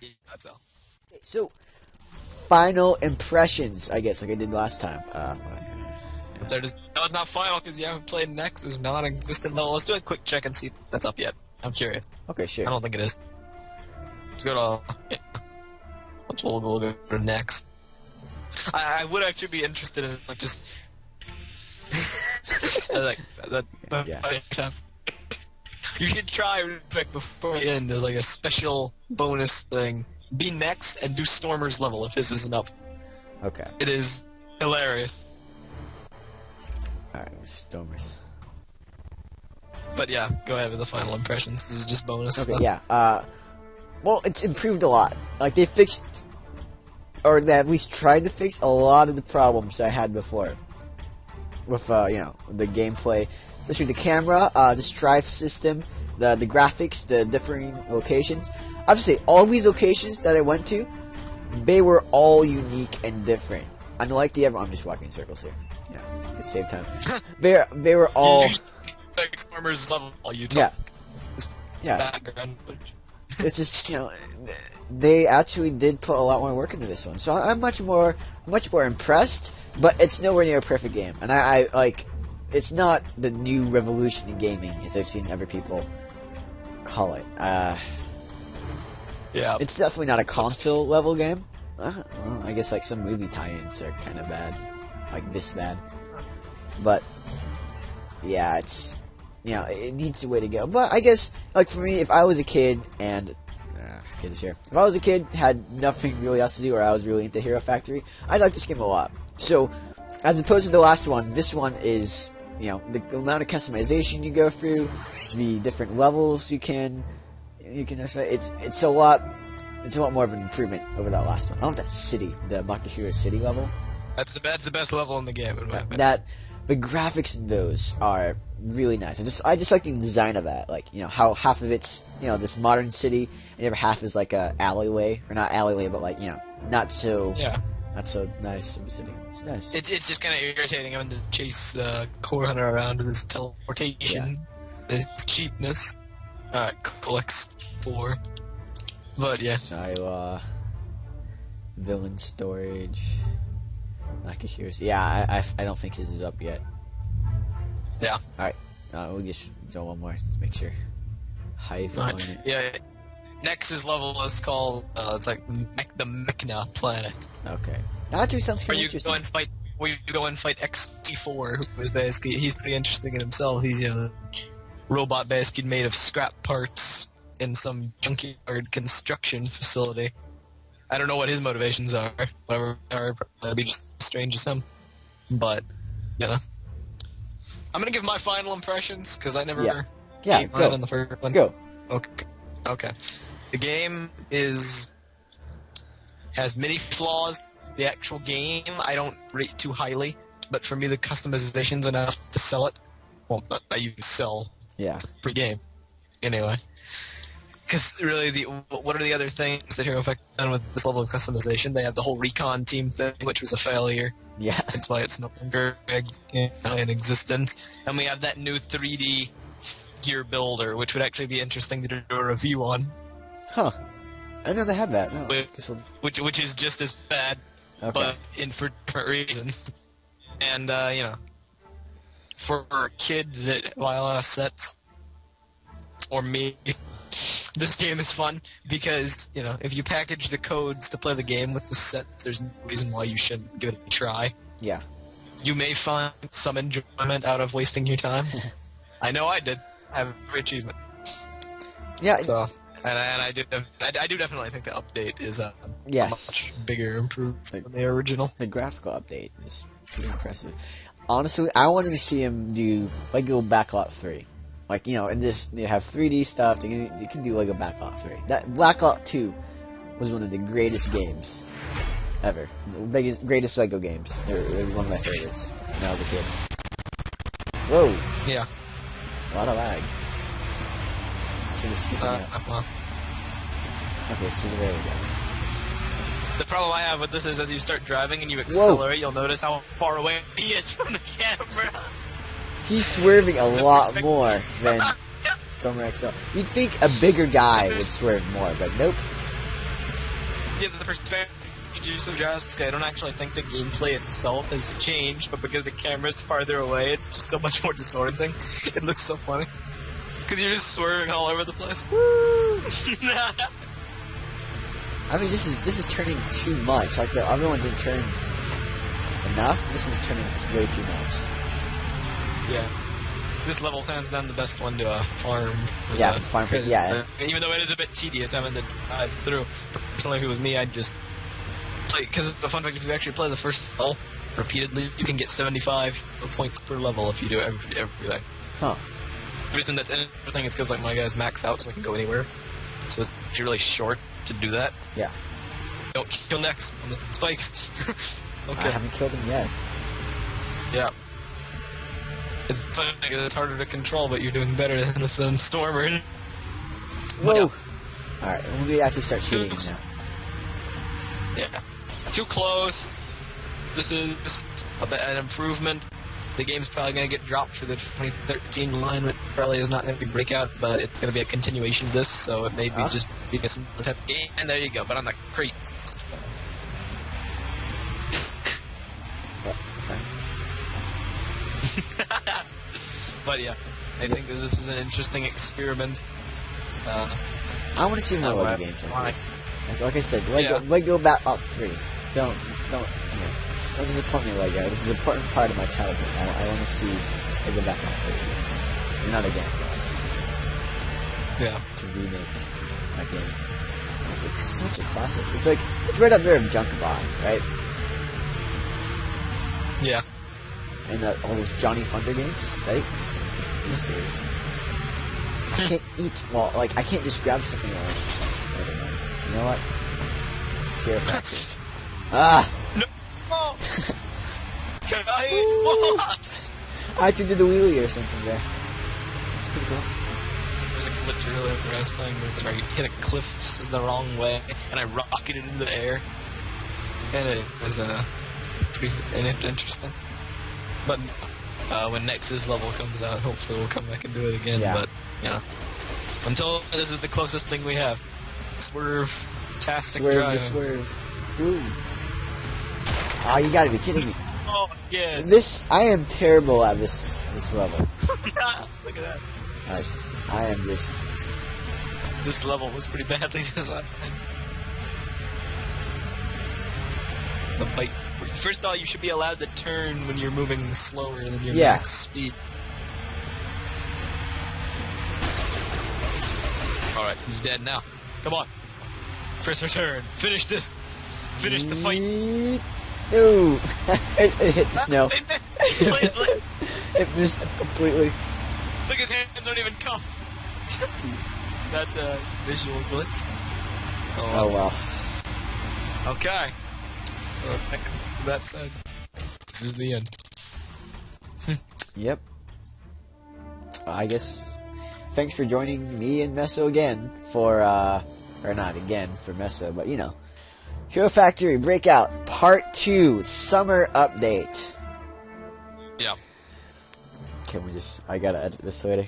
Yeah, that's all. So, final impressions, I guess, like I did last time. No, it's not final because you haven't played next. Is non-existent level. Let's do a quick check and see if that's up yet. I'm curious. Okay, sure. I don't think it is. Let's go to. We'll go to next. I would actually be interested in like just like that. Yeah. You should try real quick before we end. There's like a special bonus thing. Be next and do Stormer's level if his isn't up. Okay. It is hilarious. Alright, Stormers. But yeah, go ahead with the final impressions. This is just bonus. Okay, stuff. yeah. Well, it's improved a lot. Like, they fixed, or they at least tried to fix a lot of the problems I had before. With, you know, the gameplay. Especially the camera, the strife system, the graphics, the differing locations. I have to say, all these locations that I went to, they were all unique and different. Unlike the I'm just walking in circles here. Yeah, to save time. they were all... Like Stormer's level, you Yeah. talk. Yeah. Background. It's just, you know, they actually did put a lot more work into this one. So I'm much more impressed, but it's nowhere near a perfect game. And I like, it's not the new revolution in gaming, as I've seen other people call it. Yeah. It's definitely not a console level game. Well, I guess like some movie tie-ins are kind of bad, like this bad. But yeah, it's, you know, it needs a way to go. But I guess, like for me, if I was a kid and get this here, if I was a kid, had nothing really else to do, or I was really into Hero Factory, I'd like this game a lot. So, as opposed to the last one, this one is, you know, the amount of customization you go through, the different levels you can it's a lot more of an improvement over that last one. I love that city, the Makihiro City level. That's the best level in the game, in my opinion. That the graphics in those are really nice. I just like the design of that. Like, you know, how half of it's, you know, this modern city, and the other half is like a alleyway, or not alleyway, but like, you know, not so nice of a city. It's nice. It's just kind of irritating having to chase Core Hunter around with his teleportation, his cheapness. Alright, collects 4. But yeah. Saiwa, villain storage, Makihiro. Yeah, I don't think his is up yet. Yeah. Alright, we'll just go one more. Let's make sure. Hive on it. Yeah. Next's level is called, it's like the Mechna planet. Okay. That actually sounds kind of interesting. Where you go and fight XT4, who is basically, he's pretty interesting in himself. He's, you know, robot basically made of scrap parts in some junkyard construction facility. I don't know what his motivations are. Whatever they are, probably just as strange as him. But, you know. I'm gonna give my final impressions, because I never gave mine on the first one. Go. Okay. The game has many flaws. The actual game, I don't rate too highly. But for me, the customization's enough to sell it. Well, I use sell. Yeah. It's a free game. Anyway. Because really, what are the other things that Hero Factory done with this level of customization? They have the whole recon team thing, which was a failure. Yeah. That's why it's no longer in existence. And we have that new 3D gear builder, which would actually be interesting to do a review on. Huh. I know they have that. No, which is just as bad, but for different reasons. And, you know, for kids that buy a lot of sets, or me, this game is fun because, you know, if you package the codes to play the game with the set, there's no reason why you shouldn't give it a try. Yeah. You may find some enjoyment out of wasting your time. I know I did. I have every achievement. Yeah. So, and I do definitely think the update is a much bigger improvement than the original. The graphical update is pretty impressive. Honestly, I wanted to see him do Lego Backlot 3. Like, you know, and just you have 3D stuff. You can do Lego Backlot 3. That Backlot 2 was one of the greatest games ever. The greatest Lego games. It was one of my favorites when I was a kid. Whoa. Yeah. A lot of lag. Well. Okay, so there we go. The problem I have with this is as you start driving and you accelerate, you'll notice how far away he is from the camera. He's swerving a lot more than Stormer XL. You'd think a bigger guy would swerve more, but nope. Yeah, the perspective is so drastic. I don't actually think the gameplay itself has changed, but because the camera's farther away, it's just so much more disorienting. It looks so funny. Because you're just swerving all over the place. Woo! I mean, this is turning too much. Like the other one didn't turn enough. This one's turning way too much. Yeah. This level's hands down the best one to farm. Yeah, farm for yeah. Even though it is a bit tedious having to drive through. Personally, if it was me, I'd just play. Because the fun fact, if you actually play the first level repeatedly, you can get 75 points per level if you do everything. Huh. The reason that's interesting is because like my guy's maxed out, so I can go anywhere. So it's actually really short to do that. Yeah. Don't kill next on the spikes. Okay. I haven't killed him yet. Yeah. It's harder to control, but you're doing better than some Stormer. Whoa! Yeah. Alright, we actually start shooting him now. Yeah. Too close. This is an improvement. The game's probably going to get dropped for the 2013 line, which probably is not going to be Breakout, but it's going to be a continuation of this, so it may be just be a similar type of game. And there you go, but on the crate. But yeah, I think this is an interesting experiment. I want to see more Lego games like this. Like I said, Lego back up 3. Don't disappoint me, Lego. This is an important part of my childhood. I want to see Lego back up 3. Not again. Yeah. To remake that game. It's like such a classic. It's right up there with Junkabot, right? Yeah. And all those Johnny Thunder games, right? Are you serious? I can't eat. Well, like I can't just grab something like. Wait a minute. You know what? Share factor. Ah! No! Oh. Can I eat what? I had to do the wheelie or something there. It's pretty cool. There's a glitch earlier where I was playing where I hit a cliff the wrong way and I rocketed into the air, and it was pretty interesting. But when Nexus level comes out, hopefully we'll come back and do it again. Yeah. But until this is the closest thing we have. Swerve-tastic driving. Swerve. Ooh. Oh, you gotta be kidding me. Oh, yeah. I am terrible at this level. Look at that. I am just... This level was pretty badly designed. The bike. First of all, you should be allowed to turn when you're moving slower than your max speed. Alright, he's dead now. Come on. First return. Finish this. Finish the fight. Ooh. it hit the snow. It missed completely. It missed it completely. Look, his hands don't even cuff. That's a visual glitch. Oh well. Okay. That side. This is the end. Yep. I guess. Thanks for joining me and Meso again for, or not again for Meso, but you know. Hero Factory Breakout Part 2 Summer Update. Yeah. I gotta edit this later.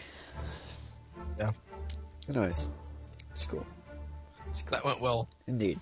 Yeah. Anyways, it's cool. That went well. Indeed.